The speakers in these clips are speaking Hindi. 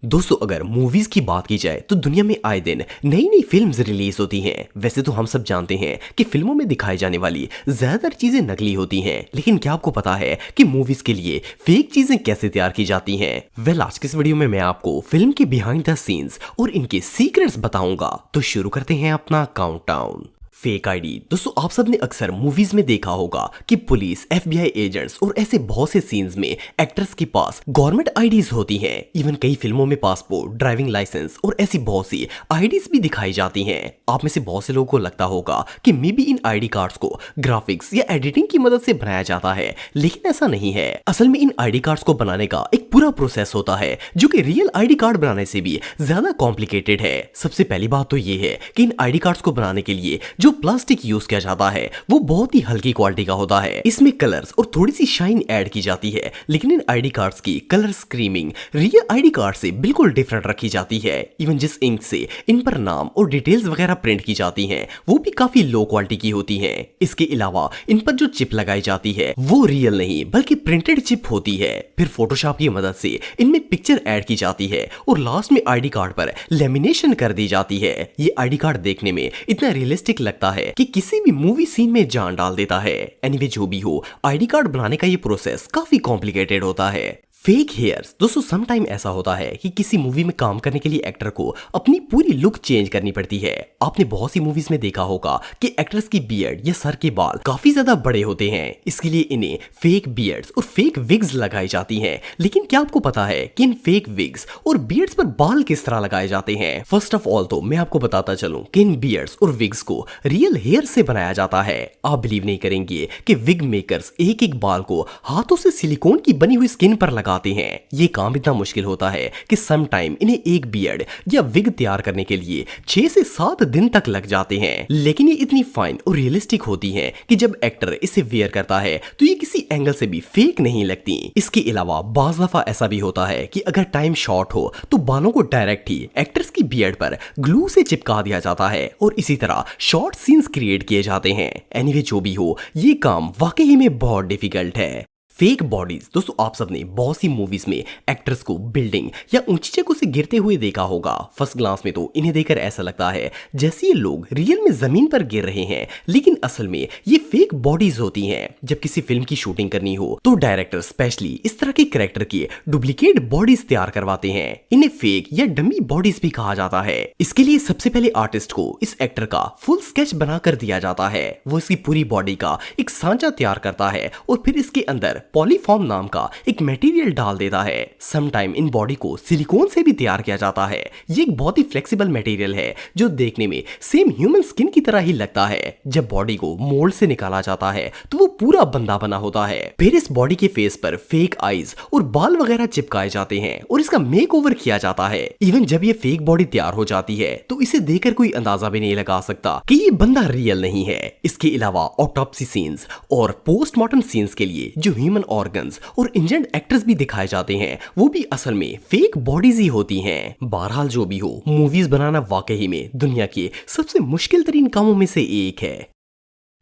दोस्तों अगर मूवीज की बात की जाए तो दुनिया में आए दिन नई नई फिल्म्स रिलीज होती हैं। वैसे तो हम सब जानते हैं कि फिल्मों में दिखाई जाने वाली ज्यादातर चीजें नकली होती हैं, लेकिन क्या आपको पता है कि मूवीज के लिए फेक चीजें कैसे तैयार की जाती हैं? आज के इस वीडियो में मैं आपको फिल्म के बिहाइंड द सीन्स और इनके सीक्रेट्स बताऊंगा। तो शुरू करते हैं अपना काउंटडाउन। Fake ID. दोस्तों आप सबने अक्सर मूवीज में देखा होगा कि पुलिस, FBI एजेंट्स और ऐसे बहुत से सीन्स में एक्टर्स के पास गवर्नमेंट आईडीज होती हैं। इवन कई फिल्मों में पासपोर्ट, ड्राइविंग लाइसेंस और ऐसी बहुत सी आईडीज भी दिखाई जाती हैं। आप में से बहुत से लोगों को लगता होगा कि may be in ID cards को ग्राफिक्स या एडिटिंग की मदद से बनाया जाता है, लेकिन ऐसा नहीं है। असल में इन आईडी कार्ड्स को बनाने का एक पूरा प्रोसेस होता है जो कि रियल आईडी कार्ड बनाने से भी ज्यादा कॉम्प्लिकेटेड है। सबसे पहली बात तो ये है कि इन आईडी कार्ड्स को बनाने के लिए जो प्लास्टिक यूज किया जाता है वो बहुत ही हल्की क्वालिटी का होता है। इसमें कलर्स और थोड़ी सी शाइन ऐड की जाती है, लेकिन इन आईडी कार्ड्स की colour screaming real ID card से बिल्कुल डिफरेंट रखी जाती है। इवन जिस इंक से इन पर नाम और डिटेल्स वगैरह प्रिंट की जाती हैं वो भी काफी लो क्वालिटी की होती है। इसके अलावा इन पर जो चिप लगाई जाती है वो रियल नहीं बल्कि प्रिंटेड चिप होती है। फिर फोटोशॉप की मदद से इनमें पिक्चर ऐड की जाती है और लास्ट में आईडी कार्ड पर लेमिनेशन कर दी जाती है। ये आईडी कार्ड देखने में इतना रियलिस्टिक लगता है कि किसी भी मूवी सीन में जान डाल देता है। एनीवे जो भी हो, आईडी कार्ड बनाने का ये प्रोसेस काफी कॉम्प्लिकेटेड होता है। Fake hairs. दोस्तों सम टाइम ऐसा होता है कि किसी मूवी में काम करने के लिए एक्टर को अपनी पूरी लुक चेंज करनी पड़ती है। आपने बहुत सी मूवीज में देखा होगा कि एक्टर्स की बियर्ड या सर के बाल काफी ज्यादा बड़े होते हैं। इसके लिए इन्हें फेक बियर्ड्स और फेक विग्स लगाई जाती हैं। लेकिन क्या आपको पता है कि इन फेक विग्स और बियर्ड्स पर बाल किस तरह लगाए जाते हैं? फर्स्ट ऑफ ऑल तो मैं आपको बताता चलूं कि इन बियर्ड्स और विग्स को रियल हेयर से बनाया जाता है। आप बिलीव नहीं करेंगे कि विग मेकर्स एक एक बाल को हाथों से सिलिकॉन की बनी हुई स्किन पर लगा आते हैं। ये काम इतना मुश्किल होता है कि सम टाइम इन्हें एक बियर्ड या विग तैयार करने के लिए 6 से 7 दिन तक लग जाते हैं। लेकिन ये इतनी फाइन और रियलिस्टिक होती हैं कि जब एक्टर इसे वेयर करता है तो ये किसी एंगल से भी फेक नहीं लगती। इसके अलावा बाज़ दफा ऐसा भी होता है कि अगर टाइम शॉर्ट हो तो बालों को डायरेक्ट ही एक्टर्स की बियर्ड पर ग्लू से चिपका दिया जाता है और इसी तरह शॉर्ट सीन्स क्रिएट किए जाते हैं। एनीवे जो भी हो, ये काम वाकई में बहुत डिफिकल्ट है। Fake bodies. दोस्तों आप सबने बहुत सी मूवीज में एक्टर्स को बिल्डिंग या ऊंची जगहों से गिरते हुए देखा होगा। फर्स्ट ग्लांस में तो इन्हें देखकर ऐसा लगता है जैसे ये लोग रियल में जमीन पर गिर रहे हैं, लेकिन असल में ये फेक बॉडीज होती हैं। जब किसी फिल्म की शूटिंग करनी हो तो डायरेक्टर स्पेशली इस तरह के कैरेक्टर की डुप्लीकेट बॉडीज तैयार करवाते हैं। इन्हें फेक या डमी बॉडीज भी कहा जाता है। इसके लिए सबसे पहले आर्टिस्ट को इस एक्टर का फुल स्केच बना कर दिया जाता है। वो इसकी पूरी बॉडी का एक सांचा तैयार करता है और फिर इसके अंदर पॉलीफॉर्म नाम का एक मटेरियल डाल देता है। सम टाइम इन बॉडी को सिलिकॉन से भी तैयार किया जाता है। ये एक बहुत ही फ्लेक्सिबल मटेरियल है जो देखने में सेम ह्यूमन स्किन की तरह ही लगता है। जब बॉडी को मोल्ड से निकाला जाता है तो वो पूरा बंदा बना होता है। फिर इस बॉडी के फेस पर फेक आईज और बाल वगैरह चिपकाए जाते हैं और इसका मेक ओवर किया जाता है। इवन जब ये फेक बॉडी तैयार हो जाती है तो इसे देखकर कोई अंदाजा भी नहीं लगा सकता कि ये बंदा रियल नहीं है। इसके अलावा ऑटोप्सी सीन्स और पोस्टमार्टम सीन्स के लिए जो ह्यूमन ऑर्गन्स और इंजर्ड एक्टर्स भी दिखाए जाते हैं वो भी असल में फेक बॉडीज ही होती हैं। बहरहाल जो भी हो, मूवीज बनाना वाकई में दुनिया के सबसे मुश्किल तरीन कामों में से एक है।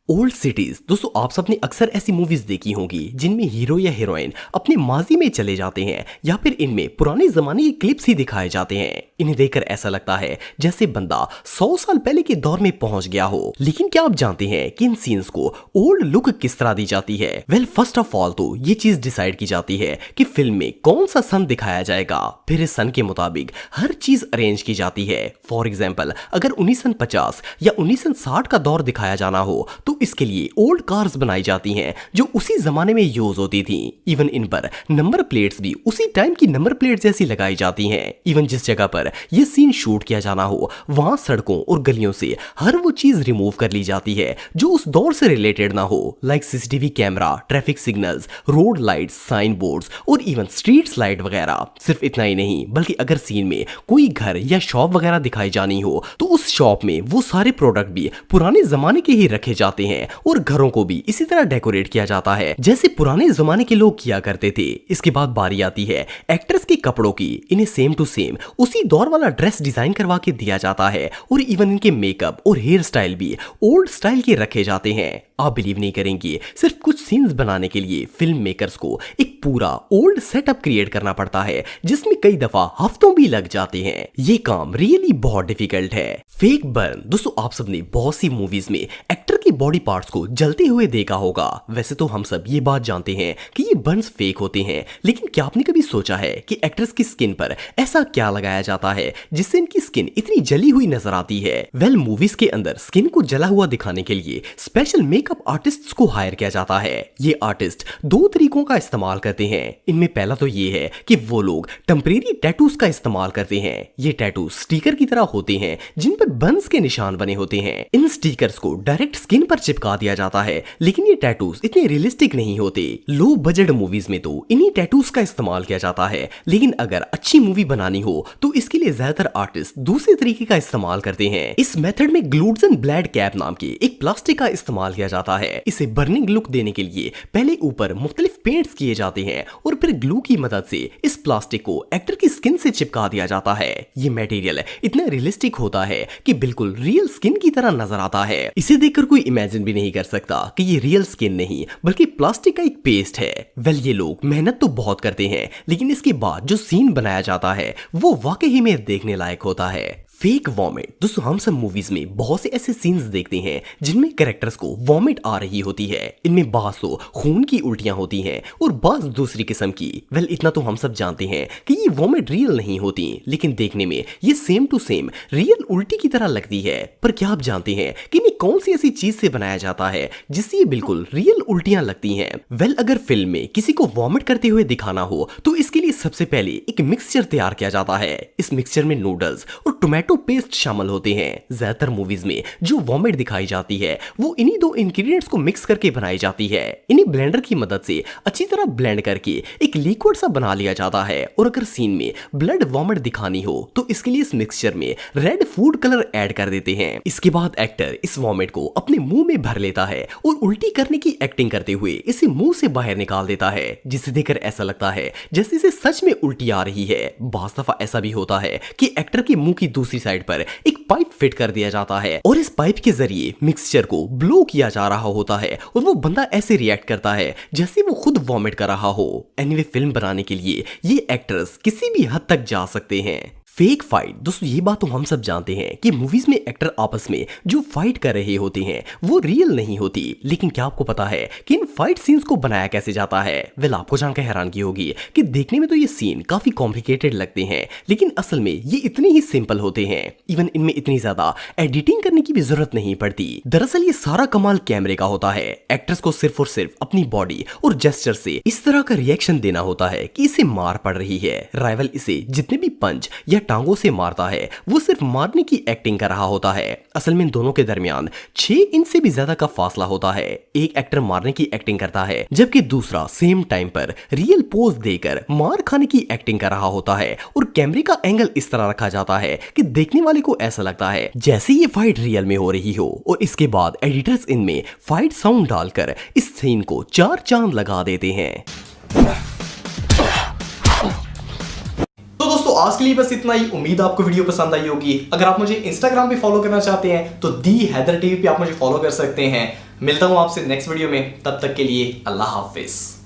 Old cities. दोस्तों आप सबने अक्सर ऐसी मूवीज देखी होंगी जिनमें हीरो या हीरोइन अपने माजी में चले जाते हैं या फिर इनमें पुराने जमाने के क्लिप्स ही दिखाए जाते हैं। इन्हें देखकर ऐसा लगता है जैसे बंदा 100 साल पहले के दौर में पहुंच गया हो। लेकिन क्या आप जानते हैं कि इन सीन्स को ओल्ड लुक किस तरह दी जाती है? वेल फर्स्ट ऑफ ऑल तो ये चीज डिसाइड की जाती है कि फिल्म में कौन सा सन दिखाया जाएगा। फिर इस सन के मुताबिक हर चीज अरेंज की जाती है। फॉर एग्जाम्पल अगर 1950 या 1960 का दौर दिखाया जाना हो तो इसके लिए ओल्ड कार्स बनाई जाती हैं जो उसी जमाने में यूज होती थी। इवन इन पर नंबर प्लेट्स भी उसी टाइम की नंबर प्लेट जैसी लगाई जाती हैं। इवन जिस जगह पर यह सीन शूट किया जाना हो वहां सड़कों और गलियों से हर वो चीज रिमूव कर ली जाती है जो उस दौर से रिलेटेड ना हो, like CCTV camera, traffic signals, road lights, sign boards और इवन स्ट्रीट लाइट वगैरह। सिर्फ इतना ही नहीं बल्कि अगर सीन में कोई घर या शॉप वगैरह दिखाई जानी हो तो उस शॉप में वो सारे प्रोडक्ट भी पुराने जमाने के ही रखे जाते हैं और घरों को भी इसी तरह डेकोरेट किया जाता है जैसे पुराने जमाने के लोग किया करते थे। इसके बाद बारी आती है एक्टर्स के कपड़ों की। इन्हें सेम टू सेम उसी दौर वाला ड्रेस डिजाइन करवा के दिया जाता है और इवन इनके मेकअप और हेयर स्टाइल भी ओल्ड स्टाइल के रखे जाते हैं। आप बिलीव नहीं करेंगे, सिर्फ कुछ सीन्स बनाने के लिए फिल्म मेकर्स को एक पूरा ओल्ड सेटअप क्रिएट करना पड़ता है जिसमें कई दफा हफ्तों भी लग जाते हैं। ये काम रियली बहुत डिफिकल्ट है। फेक बर्न दोस्तों, आप सबने बहुत सी मूवीज में एक्टर के बॉडी पार्ट्स को जलते हुए देखा होगा। वैसे तो हम सब ये बात जानते हैं कि ये बर्न्स फेक होते हैं, लेकिन क्या आपने कभी सोचा है कि एक्टर्स की स्किन पर ऐसा क्या लगाया जाता है जिससे इनकी स्किन इतनी जली हुई नजर आती है? वेल, मूवीज के अंदर स्किन को जला हुआ दिखाने के लिए स्पेशल मेकअप आर्टिस्ट्स को हायर किया जाता है। ये आर्टिस्ट दो तरीकों का इस्तेमाल करते हैं। इनमें पहला तो ये है कि वो लोग टेम्परेरी टैटूज का इस्तेमाल करते हैं। ये टैटू स्टिकर की तरह होते हैं जिन पर बर्न्स के निशान बने होते हैं। इन स्टिकर्स को डायरेक्ट स्किन पर चिपका दिया जाता है, लेकिन ये टैटूज इतने रियलिस्टिक नहीं होते। लो बजट मूवीज में तो इन्हीं टैटूज का इस्तेमाल किया जाता है, लेकिन अगर अच्छी मूवी बनानी हो तो इसके लिए ज्यादातर आर्टिस्ट दूसरे तरीके का इस्तेमाल करते हैं। इस मेथड में ग्लूट्जन ब्लैड कैप नाम की एक प्लास्टिक का इस्तेमाल किया जाता है। इसे बर्निंग लुक देने के लिए पहले ऊपर मुख्तलिफ पेंट्स किए जाते हैं और फिर ग्लू की मदद से इस प्लास्टिक को एक्टर की स्किन से चिपका दिया जाता है। ये मटेरियल इतना रियलिस्टिक होता है कि बिल्कुल रियल स्किन की तरह नजर आता है। इसे देखकर कोई इमेजिन भी नहीं कर सकता कि ये रियल स्किन नहीं बल्कि प्लास्टिक का एक पेस्ट है। वेल, ये लोग मेहनत तो बहुत करते हैं, लेकिन इसके बाद जो सीन बनाया जाता है वो वाकई में देखने लायक होता है। फेक वॉमिट दोस्तों, हम सब मूवीज में बहुत से ऐसे सीन्स देखते हैं जिनमें कैरेक्टर्स को वॉमिट आ रही होती है। इनमें बास तो खून की उल्टियां होती हैं और बास दूसरी किस्म की। वेल, इतना तो हम सब जानते हैं कि ये वॉमिट रियल नहीं होती, लेकिन देखने में ये सेम टू सेम रियल उल्टी की तरह लगती है। पर क्या आप जानते हैं कि इन्हें कौन सी ऐसी चीज से बनाया जाता है जिससे ये बिल्कुल रियल उल्टियां लगती हैं? वेल, अगर फिल्म में किसी को वॉमिट करते हुए दिखाना हो तो इसके लिए सबसे पहले एक मिक्सचर तैयार किया जाता है। इस मिक्सचर में नूडल्स और टोमेटो पेस्ट शामिल होते हैं। ज्यादातर मूवीज में जो वॉमिट दिखाई जाती है वो इन्हीं दो इंग्रेडिएंट्स को मिक्स करके बनाई जाती है। इन्हें ब्लेंडर की मदद से अच्छी तरह ब्लेंड करके एक लिक्विड सा बना लिया जाता है। और अगर सीन में ब्लड वॉमिट दिखानी हो तो इसके लिए इस मिक्सचर में रेड फूड कलर ऐड कर देते हैं। इसके बाद एक्टर इस वॉमिट को अपने मुंह में भर लेता है और उल्टी करने की एक्टिंग करते हुए इसे मुंह से बाहर निकाल देता है, जिसे देखकर ऐसा लगता है जैसे इसे सच में उल्टी आ रही है। बास दफा ऐसा भी होता है कि एक्टर के मुंह की दूसरी साइड पर एक पाइप फिट कर दिया जाता है और इस पाइप के जरिए मिक्सचर को ब्लो किया जा रहा होता है और वो बंदा ऐसे रिएक्ट करता है जैसे वो खुद वॉमिट कर रहा हो। एनीवे, फिल्म बनाने के लिए ये एक्टर्स किसी भी हद तक जा सकते हैं। फेक फाइट दोस्तों, ये बात तो हम सब जानते हैं कि मूवीज में एक्टर आपस में जो फाइट कर रहे होते हैं वो रियल नहीं होती, लेकिन क्या आपको पता है कि इन फाइट सीन्स को बनाया कैसे जाता है? वेल, आपको जानकर हैरानगी होगी कि देखने में तो ये सीन काफी कॉम्प्लिकेटेड लगते हैं, लेकिन असल में ये इतने ही सिंपल होते हैं। इवन इनमें इतनी ज्यादा एडिटिंग करने की भी जरूरत नहीं पड़ती। दरअसल ये सारा कमाल कैमरे का होता है। एक्टर्स को सिर्फ और सिर्फ अपनी बॉडी और जेस्चर से इस तरह का रिएक्शन देना होता है कि इसे मार पड़ रही है। राइवल इसे जितने भी पंच या टांगों से मारता है वो सिर्फ मारने की एक्टिंग कर रहा होता है। असल में इन दोनों के दरमियान 6 इंच से भी ज्यादा का फासला होता है। एक एक्टर मारने की एक्टिंग करता है जबकि दूसरा सेम टाइम पर रियल पोज देकर मार खाने की एक्टिंग कर रहा होता है और कैमरे का एंगल इस तरह रखा जाता है कि देखने वाले को ऐसा लगता है जैसे ये फाइट रियल में हो रही हो। और इसके बाद एडिटर्स इनमें फाइट साउंड डालकर इस सीन को 4 चांद लगा देते हैं। तो दोस्तों, आज के लिए बस इतना ही। उम्मीद आपको वीडियो पसंद आई होगी। अगर आप मुझे इंस्टाग्राम पे फॉलो करना चाहते हैं तो दी हैदर टीवी पे आप मुझे फॉलो कर सकते हैं। मिलता हूं आपसे नेक्स्ट वीडियो में, तब तक के लिए अल्लाह हाफिज।